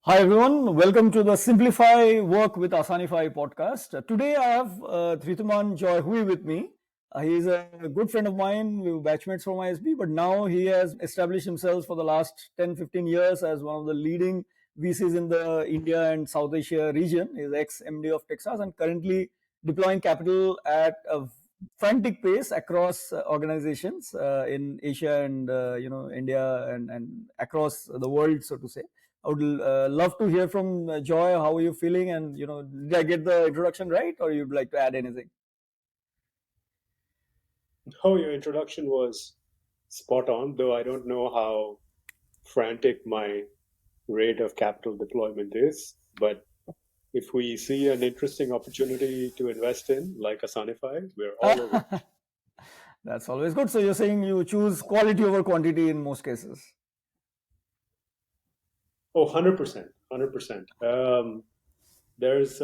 Hi everyone, welcome to the Simplify Work with Asanify podcast. Today I have Dhritiman Joy Hui with me. He is a good friend of mine. We were batchmates from ISB, but now he has established himself for the last 10, 15 years as one of the leading VCs in the India and South Asia region. He is ex-MD of Techstars and currently deploying capital at a frantic pace across organizations in Asia and India and across the world, so to say. I would love to hear from Joy. How are you feeling? And did I get the introduction right, or you'd like to add anything? Oh, your introduction was spot on, though I don't know how frantic my rate of capital deployment is. But if we see an interesting opportunity to invest in, like Asanify, we're all over it. That's always good. So you're saying you choose quality over quantity in most cases. Oh, 100%, 100%. There's,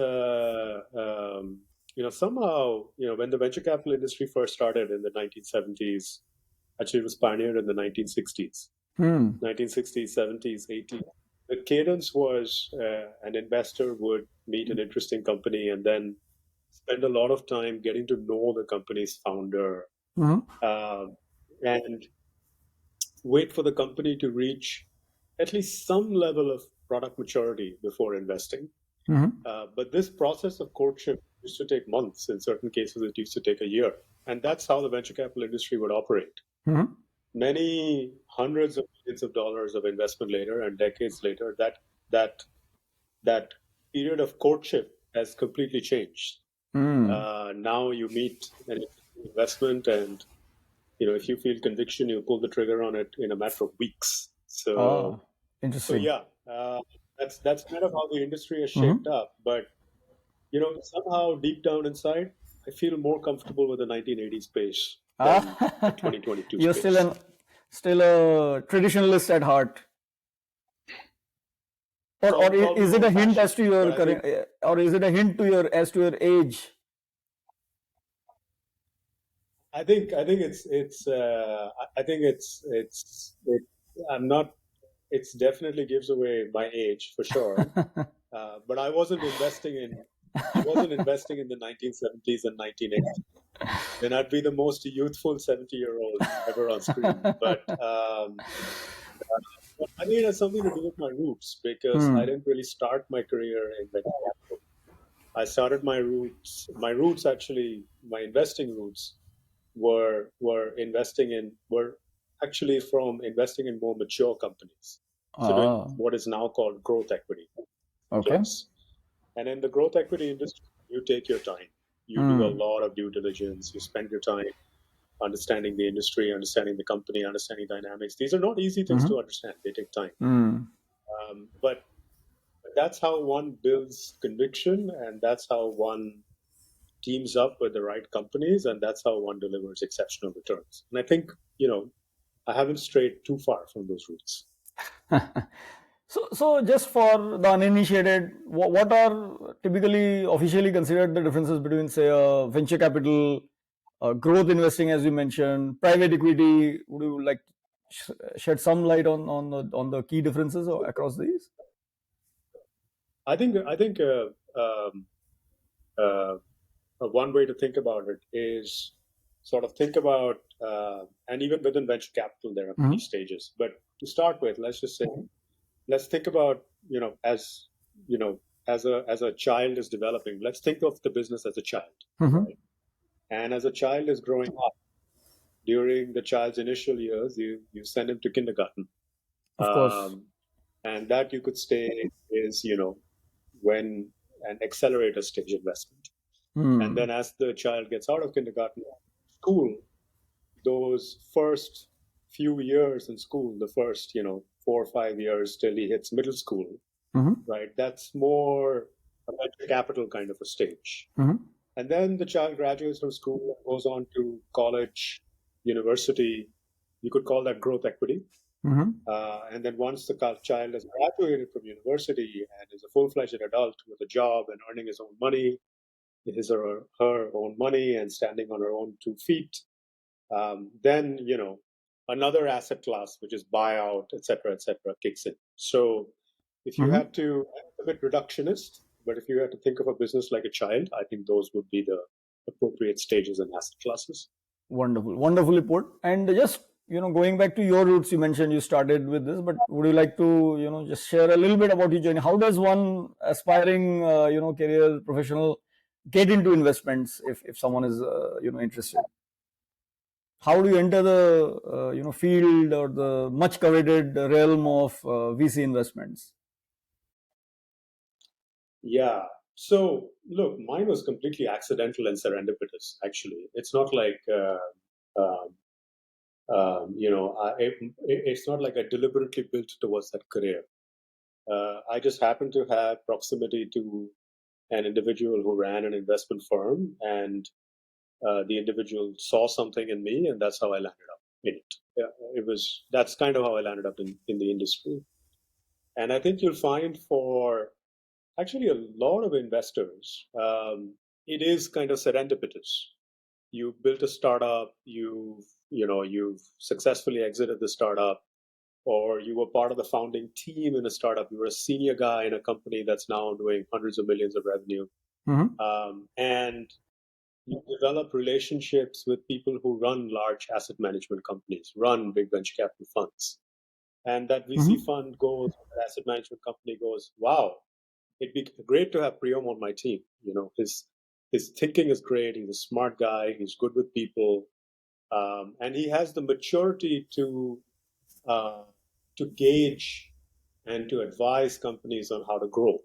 somehow, when the venture capital industry first started in the 1970s, actually it was pioneered in the 1960s. Hmm. 1960s, 70s, 80s. The cadence was an investor would meet an interesting company and then spend a lot of time getting to know the company's founder Mm-hmm. uh, and wait for the company to reach at least some level of product maturity before investing. Mm-hmm. But this process of courtship used to take months. In certain cases, it used to take a year. And that's how the venture capital industry would operate. Mm-hmm. Many hundreds of millions of dollars of investment later and decades later, that that period of courtship has completely changed. Mm. Now you meet an investment, and if you feel conviction, you pull the trigger on it in a matter of weeks. So Ah, interesting. yeah, that's kind of how the industry has shaped Mm-hmm. up. But somehow deep down inside, I feel more comfortable with the 1980s pace than the Ah, 2022 you're still space. an still a traditionalist at heart. Or Call me is it old a hint as fashioned, to but your I think current, or is it a hint to your as to your age? I think I'm not. It's definitely gives away my age for sure. But I wasn't investing in the 1970s and 1980s. Then I'd be the most youthful 70-year-old ever on screen. But I think it has something to do with my roots because I Hmm. didn't really start my career in venture capital. I started my roots actually, my investing roots were actually from investing in more mature companies. So doing Ah, what is now called growth equity okay. plus. And in the growth equity industry, you take your time. You do a Hmm. lot of due diligence. You spend your time understanding the industry, understanding the company, understanding dynamics. These are not easy things Hmm. to understand. They take time. Hmm. But that's how one builds conviction, and that's how one teams up with the right companies, and that's how one delivers exceptional returns. And I think, I haven't strayed too far from those roots. So just for the uninitiated, what are typically officially considered the differences between, say, venture capital, growth investing, as you mentioned, private equity? Would you like to shed some light on the key differences across these? I think one way to think about it is sort of think about, and even within venture capital, there are many Hmm. stages. But to start with, let's just say, let's think about, you know, as a child is developing. Let's think of the business as a child, Hmm. right? And as a child is growing up, during the child's initial years, you send him to kindergarten, Of course. um, and that you could say is, when an accelerator stage investment. And then Hmm. as the child gets out of kindergarten, school, those first few years in school, the first, 4 or 5 years till he hits middle school, Hmm. right? That's more a venture capital kind of a stage. Hmm. And then the child graduates from school and goes on to college, university. You could call that growth equity. Hmm. And then once the child has graduated from university and is a full-fledged adult with a job and earning his own money, his or her own money and standing on her own 2 feet, then another asset class, which is buyout, et cetera, kicks in. So If you had to, a bit reductionist, but if you had to think of a business like a child, I think those would be the appropriate stages and asset classes. Wonderful, wonderfully put. And just going back to your roots, you mentioned you started with this, but would you like to just share a little bit about your journey? How does one aspiring career professional get into investments if someone is interested? How do you enter the field or the much coveted realm of VC investments? Yeah. So, look, mine was completely accidental and serendipitous, actually. It's not like, it's not like I deliberately built towards that career. I just happened to have proximity to an individual who ran an investment firm, and the individual saw something in me, and that's how I landed up in it. Yeah, that's kind of how I landed up in the industry. And I think you'll find for actually a lot of investors, it is kind of serendipitous. You built a startup, you've successfully exited the startup, or you were part of the founding team in a startup. You were a senior guy in a company that's now doing hundreds of millions of revenue, and you develop relationships with people who run large asset management companies, run big venture capital funds, and that VC fund goes, that asset management company goes, wow, it'd be great to have Priyam on my team. His thinking is great. He's a smart guy. He's good with people, and he has the maturity uh, to gauge and to advise companies on how to grow,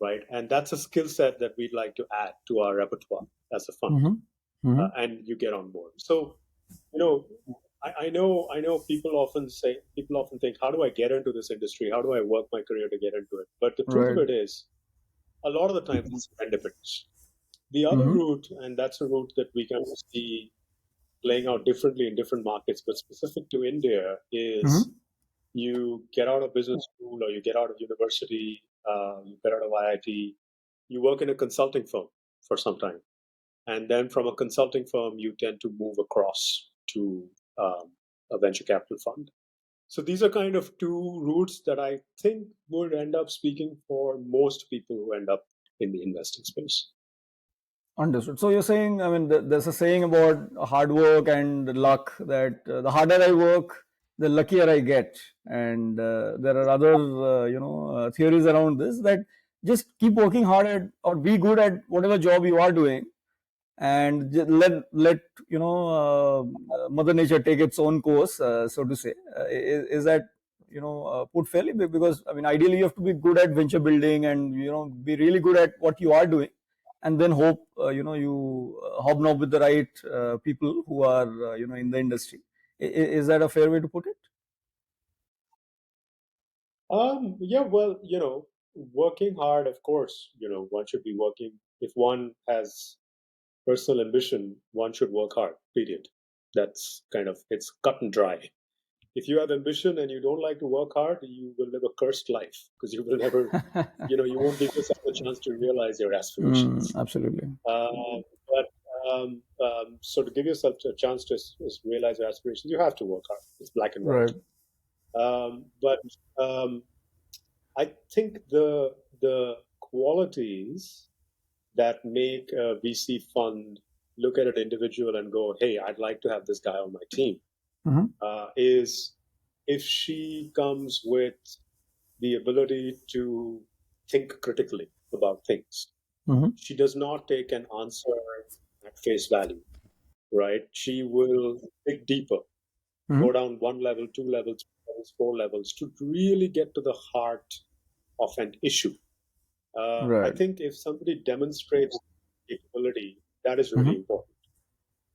right? And that's a skill set that we'd like to add to our repertoire as a fund, and you get on board. So, I know people often think, how do I get into this industry? How do I work my career to get into it? But the truth of it is, a lot of the time it's independence. The other route, and that's a route that we can see playing out differently in different markets, but specific to India, is you get out of business school or you get out of university, you get out of IIT, you work in a consulting firm for some time. And then from a consulting firm, you tend to move across to a venture capital fund. So these are kind of two routes that I think would end up speaking for most people who end up in the investing space. Understood. So you're saying, I mean, there's a saying about hard work and luck that the harder I work, the luckier I get. And there are other, theories around this that just keep working hard at or be good at whatever job you are doing, and let Mother Nature take its own course, so to say. Is that put fairly? Because I mean, ideally you have to be good at venture building and be really good at what you are doing, and then hope you hobnob with the right people who are in the industry. Is that a fair way to put it? Yeah, well, working hard, of course, one should be working. If one has personal ambition, one should work hard, period. That's kind of, it's cut and dry. If you have ambition and you don't like to work hard, you will live a cursed life because you will never, you won't give yourself a chance to realize your aspirations. Absolutely. But so to give yourself a chance to realize your aspirations, you have to work hard. It's black and white. Right. But I think the qualities that make a VC fund look at an individual and go, hey, I'd like to have this guy on my team, is if she comes with the ability to think critically about things. She does not take an answer at face value, right? She will dig deeper, go down 1 level, 2 levels, 4 levels to really get to the heart of an issue. I think if somebody demonstrates capability, that is really important.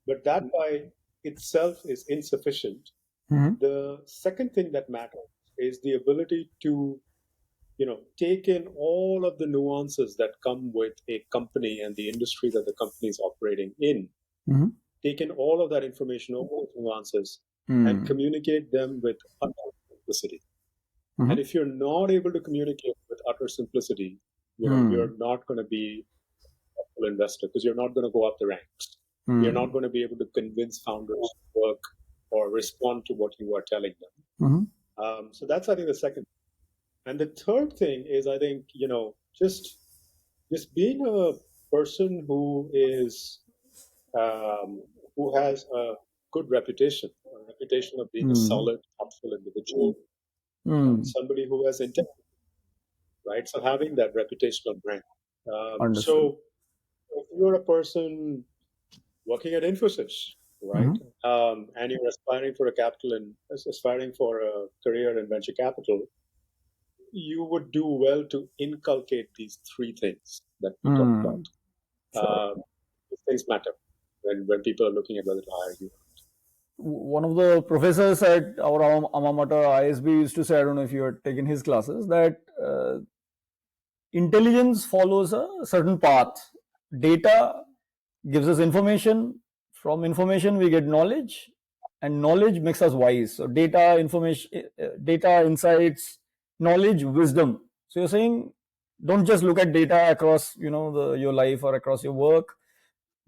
But that by itself is insufficient. The second thing that matters is the ability to, take in all of the nuances that come with a company and the industry that the company is operating in. Take in all of that information, all those nuances, and communicate them with utter simplicity. And if you're not able to communicate with utter simplicity, you're not going to be a full investor because you're not going to go up the ranks. You're not going to be able to convince founders to work or respond to what you are telling them. So that's, I think, the second. And the third thing is, I think, just being a person um, who has a good reputation, a reputation of being a Hmm. solid, thoughtful individual, Hmm. somebody who has integrity, right? So having that reputational brand. Understood. So if you're a person working at Infosys, right, Hmm. and you're aspiring for a career in venture capital, you would do well to inculcate these three things that we talked about. Hmm. Sure. These things matter when people are looking at whether to hire you. One of the professors at our alma mater, ISB, used to say, I don't know if you had taken his classes, that intelligence follows a certain path. Data gives us information. From information, we get knowledge, and knowledge makes us wise. So, data, insights, knowledge, wisdom. So, you're saying don't just look at data across your life or across your work.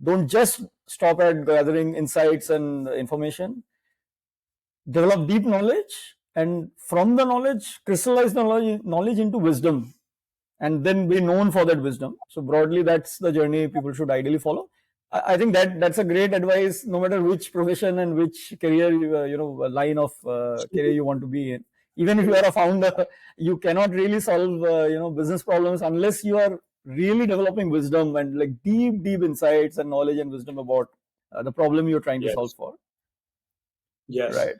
Don't just stop at gathering insights and information. Develop deep knowledge, and from the knowledge, crystallize knowledge into wisdom, and then be known for that wisdom. So broadly, that's the journey people should ideally follow. I think that's a great advice, no matter which profession and which career line of career you want to be in. Even if you are a founder, you cannot really solve business problems unless you are really developing wisdom and like deep insights and knowledge and wisdom about the problem you're trying to solve Yes, for. yes. Right.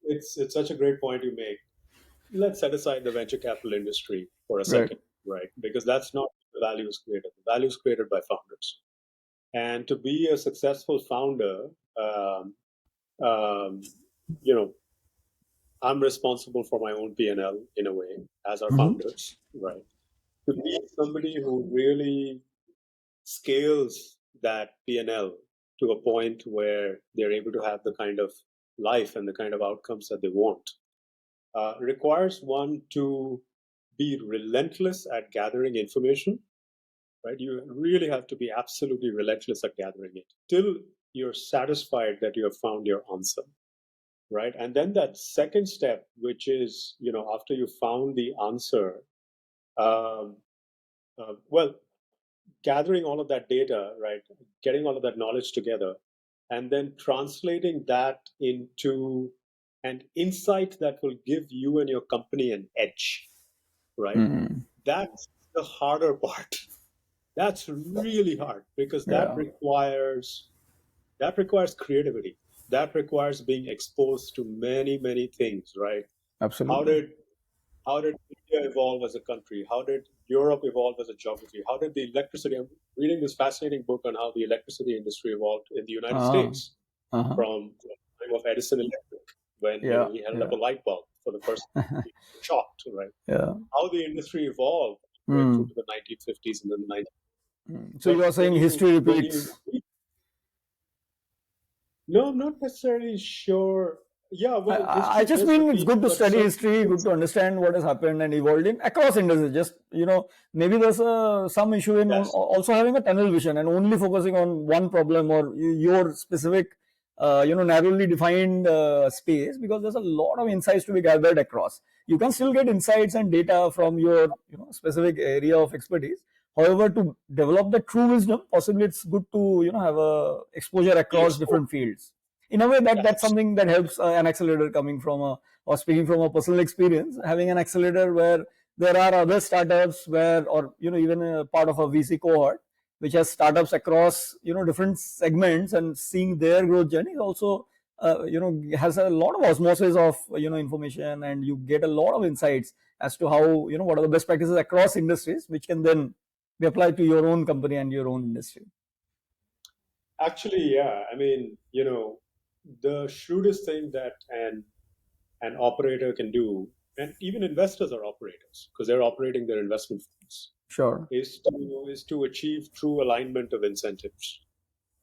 It's such a great point you make. Let's set aside the venture capital industry for a Right. second, right? Because that's not the value is created. The value is created by founders. And to be a successful founder, um, you know, I'm responsible for my own P&L in a way, as are Mm-hmm. founders, right? To be somebody who really scales that P&L to a point where they're able to have the kind of life and the kind of outcomes that they want requires one to be relentless at gathering information, right? You really have to be absolutely relentless at gathering it till you're satisfied that you have found your answer, right? And then that second step, which is, after you found the answer, um, well, gathering all of that data, right? Getting all of that knowledge together, and then translating that into an insight that will give you and your company an edge, right? Mm-hmm. That's the harder part. That's really hard because Yeah. that requires creativity. That requires being exposed to many things, right? How Absolutely. did how did India evolve as a country? How did Europe evolve as a geography? How did the electricity? I'm reading this fascinating book on how the electricity industry evolved in the United Uh-huh. States Uh-huh. from the time of Edison Electric, when Yeah. he held up Yeah. a light bulb for the first time. People were shocked, right? Yeah. How the industry evolved right through Mm. to the 1950s and then the 90s. Mm. So you But are saying history when repeats. you no, I'm not necessarily sure. Yeah, well, I history just does mean it's repeat, good to but study certain history, good things, to understand what has happened and evolved in across industries. Just maybe there's some issue in yes, also having a tunnel vision and only focusing on one problem or your specific, narrowly defined space, because there's a lot of insights to be gathered across. You can still get insights and data from your specific area of expertise. However, to develop the true wisdom, possibly it's good to have a exposure be across exposed. different fields. In a way, that's Yes, something that helps an accelerator, coming from a or speaking from a personal experience, having an accelerator where there are other startups where, or even a part of a VC cohort which has startups across different segments, and seeing their growth journey also has a lot of osmosis of information, and you get a lot of insights as to how what are the best practices across industries, which can then be applied to your own company and your own industry. actually, yeah. I mean, the shrewdest thing that an operator can do, and even investors are operators because they're operating their investment funds, Sure. is to achieve true alignment of incentives.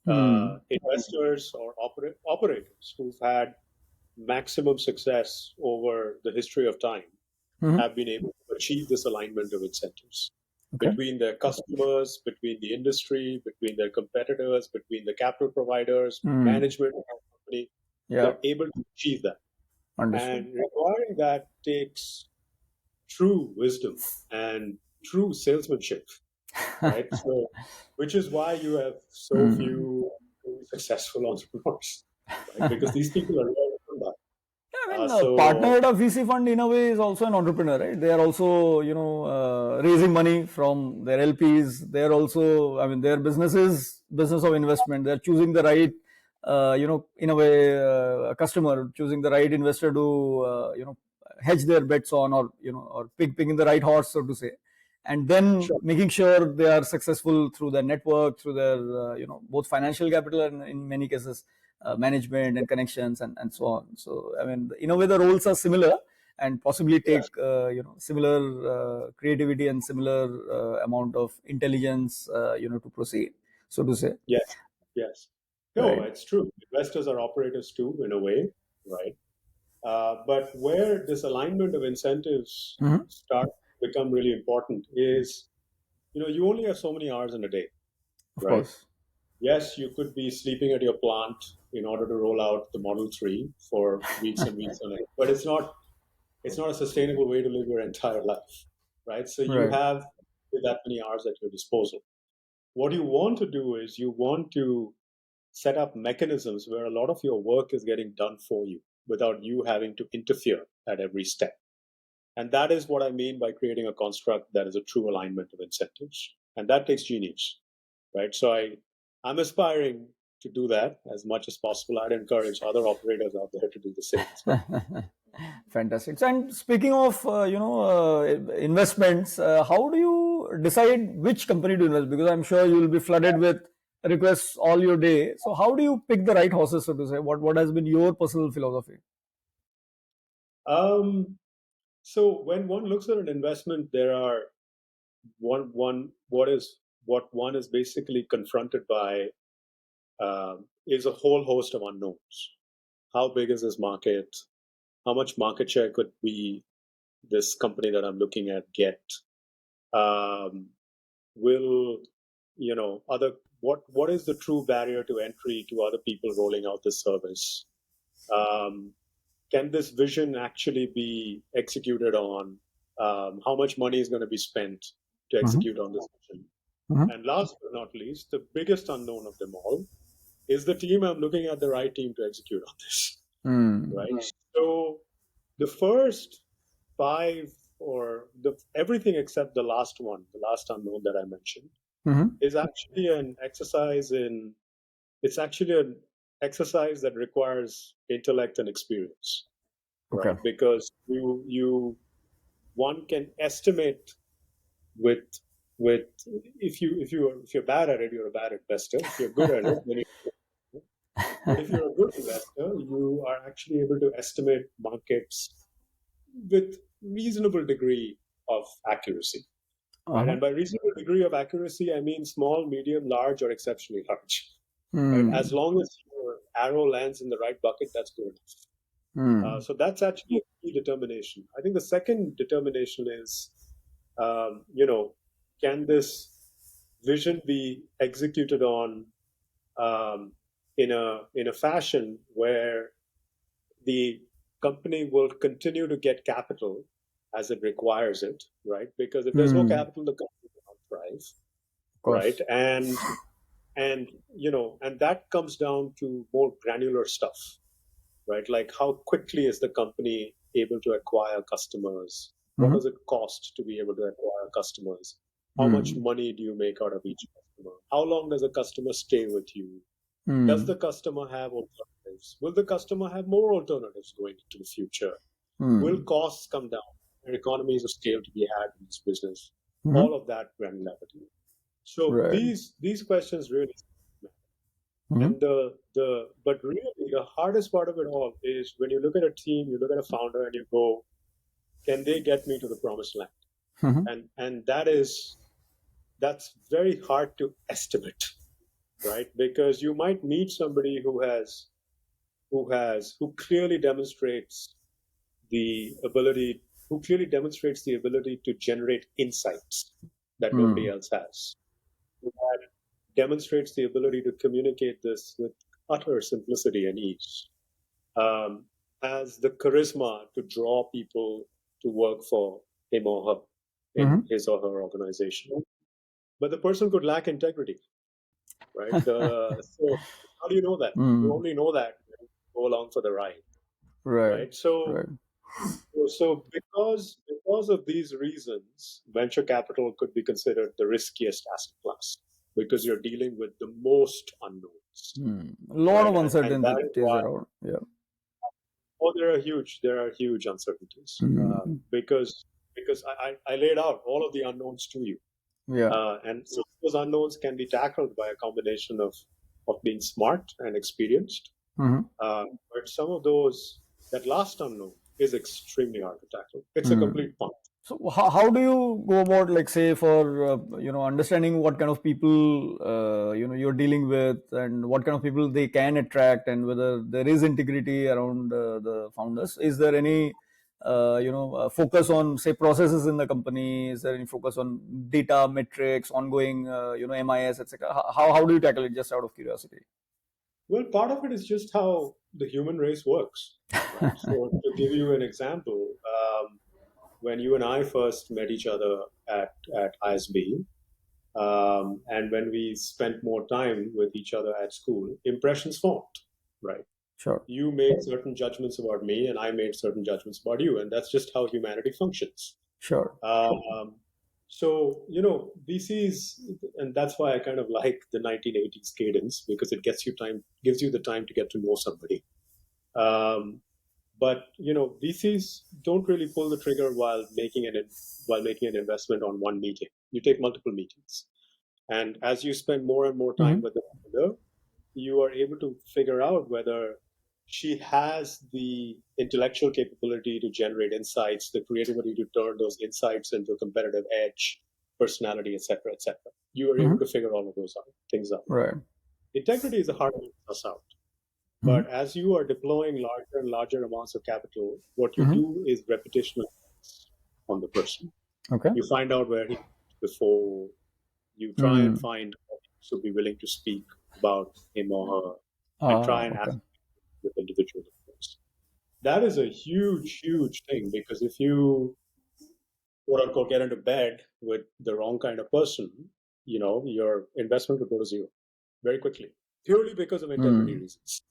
Hmm. Investors or operators who've had maximum success over the history of time Hmm. have been able to achieve this alignment of incentives Okay. between their customers, between the industry, between their competitors, between the capital providers, Hmm. management of the company. Yeah. They're able to achieve that. Understood. And requiring that takes true wisdom and true salesmanship, right? So, which is why you have so Hmm. few successful entrepreneurs, right? Because these people are really from that. I mean, a partner So, at a VC fund in a way is also an entrepreneur, right? They are also, raising money from their LPs. They're also, I mean, their business is business of investment. They're choosing the right, in a way, a customer, choosing the right investor to, hedge their bets on, or or picking the right horse, so to say, and then sure, making sure they are successful through their network, through their, both financial capital and in many cases management and connections, and so on. So I mean, in a way, the roles are similar and possibly yes, take similar creativity and similar amount of intelligence to proceed, so to say. yes, yes. No, Right. it's true. Investors are operators too, in a way, right? But where this alignment of incentives Hmm. start to become really important is, you only have so many hours in a day, Of right? course. Yes, you could be sleeping at your plant in order to roll out the Model 3 for weeks and weeks on end, but it's not a sustainable way to live your entire life, right? So you Right. have that many hours at your disposal. What you want to do is you want to set up mechanisms where a lot of your work is getting done for you without you having to interfere at every step. And that is what I mean by creating a construct that is a true alignment of incentives. And that takes genius, right? So I'm aspiring to do that as much as possible. I'd encourage other operators out there to do the same as well. Fantastic. So, and speaking of investments, how do you decide which company to invest? Because I'm sure you will be flooded with requests all your day. So how do you pick the right horses, so to say? What has been your personal philosophy? Um, so when one looks at an investment, there are what one is basically confronted by is a whole host of unknowns. How big is this market? How much market share could this company that I'm looking at get? Um, will other what is the true barrier to entry to other people rolling out this service? Um, can this vision actually be executed on? How much money is going to be spent to Hmm. execute on this vision? Hmm. And last but not least, the biggest unknown of them all is the team I'm looking at the right team to execute on this, Hmm. right? So the first five or everything except the last one, the last unknown that I mentioned, Hmm. is actually an exercise in it's actually an exercise that requires intellect and experience, Okay. right? Because one can estimate with with if you're bad at it, you're a bad investor. If you're good at it, then but if you're a good investor, you are actually able to estimate markets with reasonable degree of accuracy, right? Uh-huh. And by reasonable degree of accuracy, I mean small, medium, large, or exceptionally large, right? As Hmm. long as your arrow lands in the right bucket, that's good enough. Hmm. So that's actually a key determination. I think the second determination is, um, you know, can this vision be executed on um, in a fashion where the company will continue to get capital as it requires it, right? Because if there's no Hmm. capital, the company will not thrive, Of right? course. And that comes down to more granular stuff, right? Like how quickly is the company able to acquire customers? What Hmm. does it cost to be able to acquire customers? How much Hmm. money do you make out of each customer? How long does a customer stay with you? Does the Hmm. customer have alternatives? Will the customer have more alternatives going into the future? Will Hmm. costs come down? Are economies of scale to be had in this business? Hmm. All of that granularity. So Right. these questions really matter. Hmm. And but really the hardest part of it all is when you look at a team, you look at a founder, and you go, can they get me to the promised land? Hmm. And that's very hard to estimate, right? Because you might meet somebody who clearly demonstrates the ability to generate insights that nobody Hmm. else has, that demonstrates the ability to communicate this with utter simplicity and ease, has the charisma to draw people to work for, him or her in his or her organization. But the person could lack integrity, right? So how do you know that? You Mm. only know that when you go along for the ride, Right. right? So Right. because of these reasons, venture capital could be considered the riskiest asset class because you're dealing with the most unknowns, A lot right? of And that is uncertainties why, around. Yeah. there are huge uncertainties Mm. because I laid out all of the unknowns to you, Yeah. and some of those unknowns can be tackled by a combination of being smart and experienced. Mm-hmm. But some of those, that last unknown is extremely hard to tackle. It's a Mm. complete punt. So how do you go about, like, say, for understanding what kind of people you're dealing with, and what kind of people they can attract, and whether there is integrity around the founders? Is there any focus on, say, processes in the company? Is there any focus on data metrics, ongoing MIS, etc.? How do you tackle it, just out of curiosity? Well, part of it is just how the human race works, right? So, to give you an example, when you and I first met each other at ISB, and when we spent more time with each other at school, impressions formed, right? Sure. You made certain judgments about me, and I made certain judgments about you, and that's just how humanity functions. Sure. Um, so, VCs, and that's why I kind of like the 1980s cadence because it gives you the time to get to know somebody. Um, but VCs don't really pull the trigger while making an investment on one meeting. You take multiple meetings, and as you spend more and more time Hmm. with the founder, you are able to figure out whether she has the intellectual capability to generate insights, the creativity to turn those insights into a competitive edge, personality, etc., etc. You are able Hmm. to figure all of things out. Right. Integrity is a hard one to suss out. Hmm. But as you are deploying larger and larger amounts of capital, what you Hmm. do is reputational on the person. Okay. You find out where he was before. You try and Mm. find audience who be willing to speak about him or her, and try and Okay. ask with individual influence. That is a huge, huge thing because if you quote unquote get into bed with the wrong kind of person, your investment will go to zero very quickly, purely because of integrity Mm. reasons.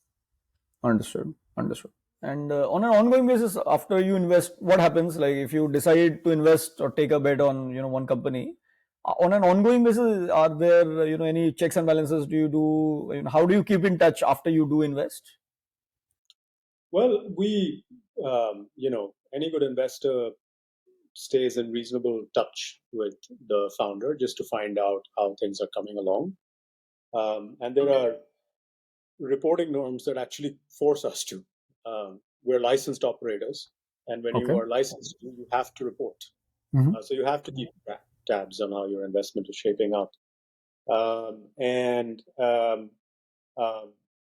Understood. Understood. And on an ongoing basis, after you invest, what happens? Like, if you decide to invest or take a bet on one company, on an ongoing basis, are there any checks and balances? Do you do? How do you keep in touch after you do invest? Well, any good investor stays in reasonable touch with the founder just to find out how things are coming along. And there are reporting norms that actually force us to. We're licensed operators, and when you Okay. are licensed, you have to report. Hmm. So you have to keep tabs on how your investment is shaping up. And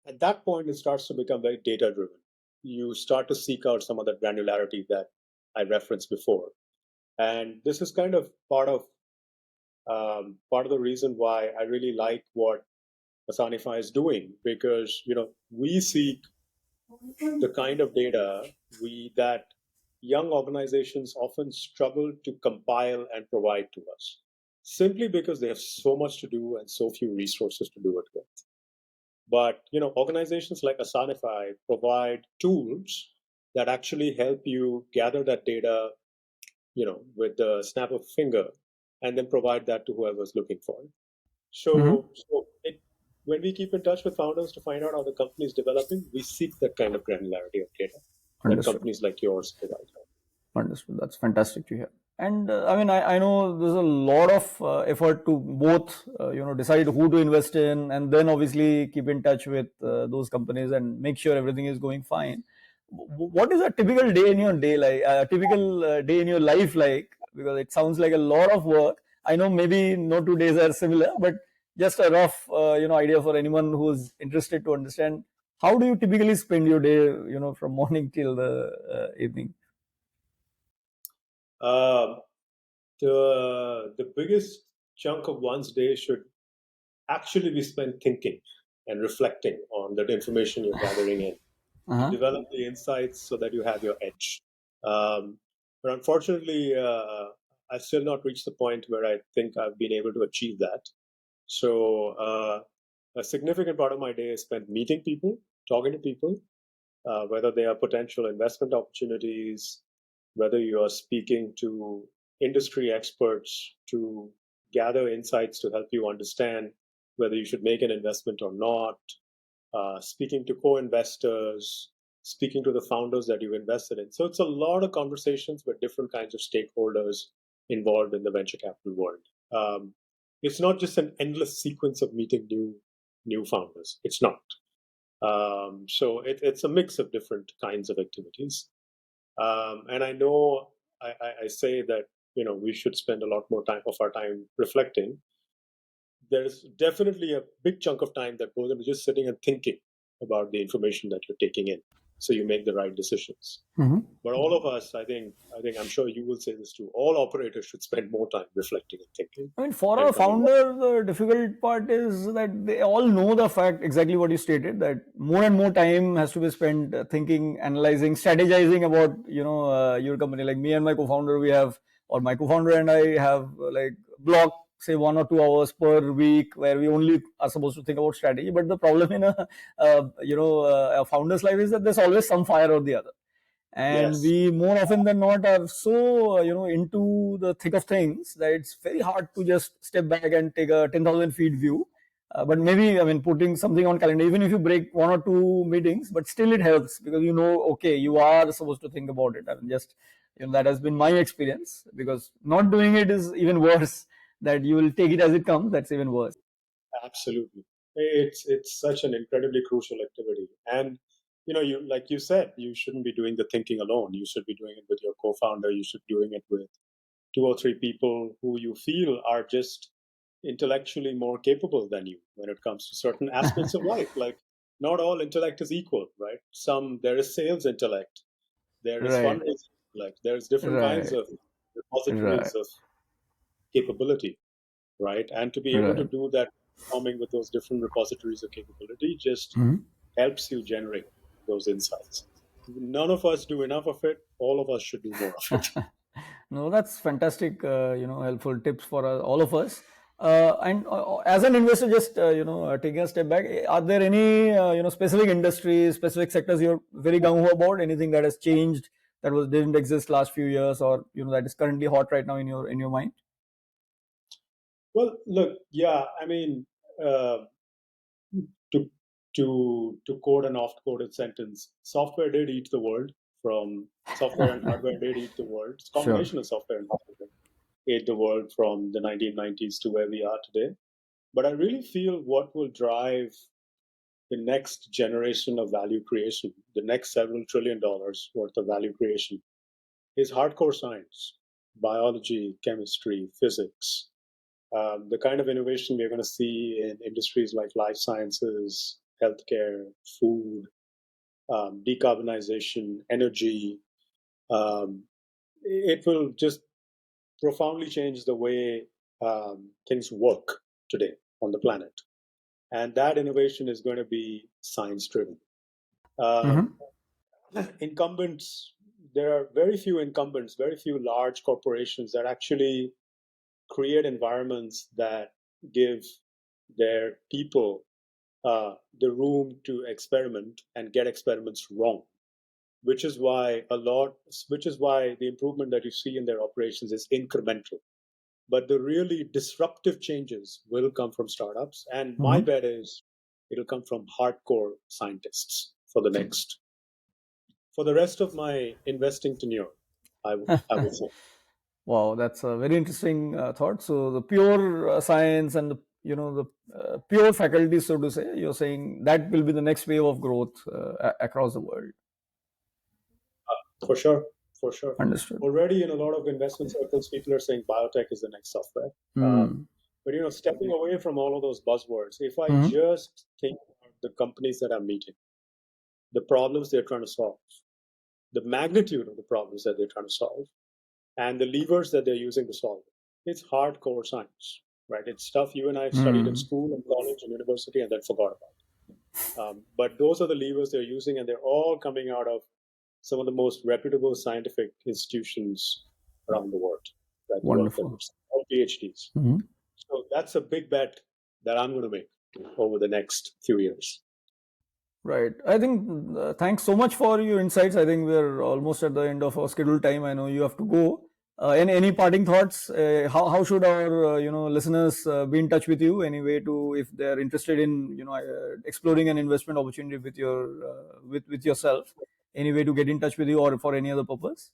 At that point, it starts to become very data driven. You start to seek out some of that granularity that I referenced before. And this is kind of part of the reason why I really like what Asanify is doing, because we seek the kind of data we that young organizations often struggle to compile and provide to us, simply because they have so much to do and so few resources to do it with. But organizations like Asanify provide tools that actually help you gather that data, with the snap of a finger, and then provide that to whoever's looking for it. Hmm. When we keep in touch with founders to find out how the company is developing, we seek that kind of granularity of data that Understood. companies like yours provide. Understood. That's fantastic to hear. And I mean, I know there's a lot of effort to both, decide who to invest in, and then obviously keep in touch with those companies and make sure everything is going fine. What is a typical day in your day like? A typical day in your life like? Because it sounds like a lot of work. I know maybe no 2 days are similar, but just a rough, idea for anyone who's interested to understand, how do you typically spend your day, from morning till the evening? Um, the biggest chunk of one's day should actually be spent thinking and reflecting on that information you're gathering in. Uh-huh. Develop the insights so that you have your edge. Um, But unfortunately, I've still not reached the point where I think I've been able to achieve that. So a significant part of my day is spent meeting people, talking to people, whether they are potential investment opportunities, whether you are speaking to industry experts to gather insights to help you understand whether you should make an investment or not, speaking to co-investors, speaking to the founders that you've invested in. So it's a lot of conversations with different kinds of stakeholders involved in the venture capital world. It's not just an endless sequence of meeting new founders. It's not. So it's a mix of different kinds of activities. And I know I say that we should spend a lot more time of our time reflecting. There's definitely a big chunk of time that goes into just sitting and thinking about the information that you're taking in, so you make the right decisions. Mm-hmm. But all of us, I think I'm sure you will say this too. All operators should spend more time reflecting and thinking. I mean, for And a founder, the difficult part is that they all know the fact exactly what you stated, that more and more time has to be spent thinking, analyzing, strategizing about your company. Like me and my co-founder, we have, or my co-founder and I have like block, say 1 or 2 hours per week where we only are supposed to think about strategy. But the problem in a founder's life is that there's always some fire or the other, and yes, we more often than not are so into the thick of things that it's very hard to just step back and take a 10,000 feet view. But maybe, I mean, putting something on calendar, even if you break 1 or 2 meetings, but still it helps because okay, you are supposed to think about it. I mean, just that has been my experience, because not doing it is even worse. That you will take it as it comes, that's even worse. absolutely. It's such an incredibly crucial activity. And you, like you said, you shouldn't be doing the thinking alone. You should be doing it with your co-founder. You should be doing it with 2 or 3 people who you feel are just intellectually more capable than you when it comes to certain aspects of life. Like, not all intellect is equal, right? There is sales intellect, there is Right, fundraising intellect, there's different kinds right, of repositories right, of capability, right? And to be able to right. do that, forming with those different repositories of capability, just Mhm. helps you generate those insights. None of us do enough of it. All of us should do more of it. No, that's fantastic. Helpful tips for all of us. And as an investor, just taking a step back, are there any specific industries, specific sectors you're very gung ho about? Anything that has changed that was didn't exist last few years, or that is currently hot right now in your mind? Well, look, yeah, I mean, uh, to to quote an oft-quoted sentence, software did eat the world. From software and hardware did eat the world. It's a Sure. combination of software and hardware ate the world from the 1990s to where we are today. But I really feel what will drive the next generation of value creation, the next several trillion dollars worth of value creation, is hardcore science, biology, chemistry, physics. The kind of innovation we're going to see in industries like life sciences, healthcare, food, decarbonization, energy, um, it will just profoundly change the way things work today on the planet. And that innovation is going to be science driven. Um, Mm-hmm. incumbents, there are very few incumbents, very few large corporations that actually create environments that give their people the room to experiment and get experiments wrong, which is why the improvement that you see in their operations is incremental. But the really disruptive changes will come from startups, and my Mm-hmm. bet is it'll come from hardcore scientists for the rest of my investing tenure. I would say. Wow, that's a very interesting thought. So the pure science and the pure faculty, so to say, you're saying that will be the next wave of growth across the world. For sure, for sure. Understood. Already in a lot of investment circles, people are saying biotech is the next software. Um, Hmm. but stepping away from all of those buzzwords, if I Hmm. just think about the companies that I'm meeting, the problems they're trying to solve, the magnitude of the problems that they're trying to solve, and the levers that they're using to solve it, it's hardcore science, right? It's stuff you and I studied in Hmm. school and college and university and then forgot about. But those are the levers they're using, and they're all coming out of some of the most reputable scientific institutions around the world that work Wonderful. with all PhDs. Mm-hmm. So that's a big bet that I'm going to make over the next few years. Right. I think thanks so much for your insights. I think we're almost at the end of our scheduled time. I know you have to go. Any parting thoughts? How should our listeners be in touch with you? Any way to, if they're interested in exploring an investment opportunity with with yourself? Any way to get in touch with you or for any other purpose?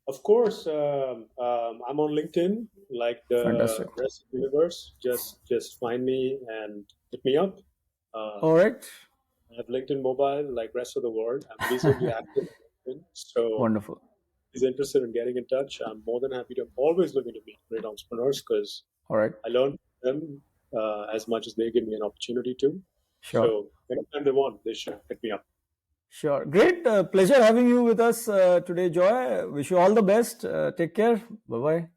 Of course, I'm on LinkedIn, like the Fantastic. rest of the universe. Just find me and hit me up. All right. I have LinkedIn Mobile, like rest of the world. I'm reasonably active on LinkedIn, so Wonderful. if he's interested in getting in touch, I'm more than happy to. I'm always looking to meet great entrepreneurs because All right. I learn from them as much as they give me an opportunity to. Sure. So anytime they want, they should hit me up. Sure. Great. Pleasure having you with us today, Joy. Wish you all the best. Take care. Bye bye.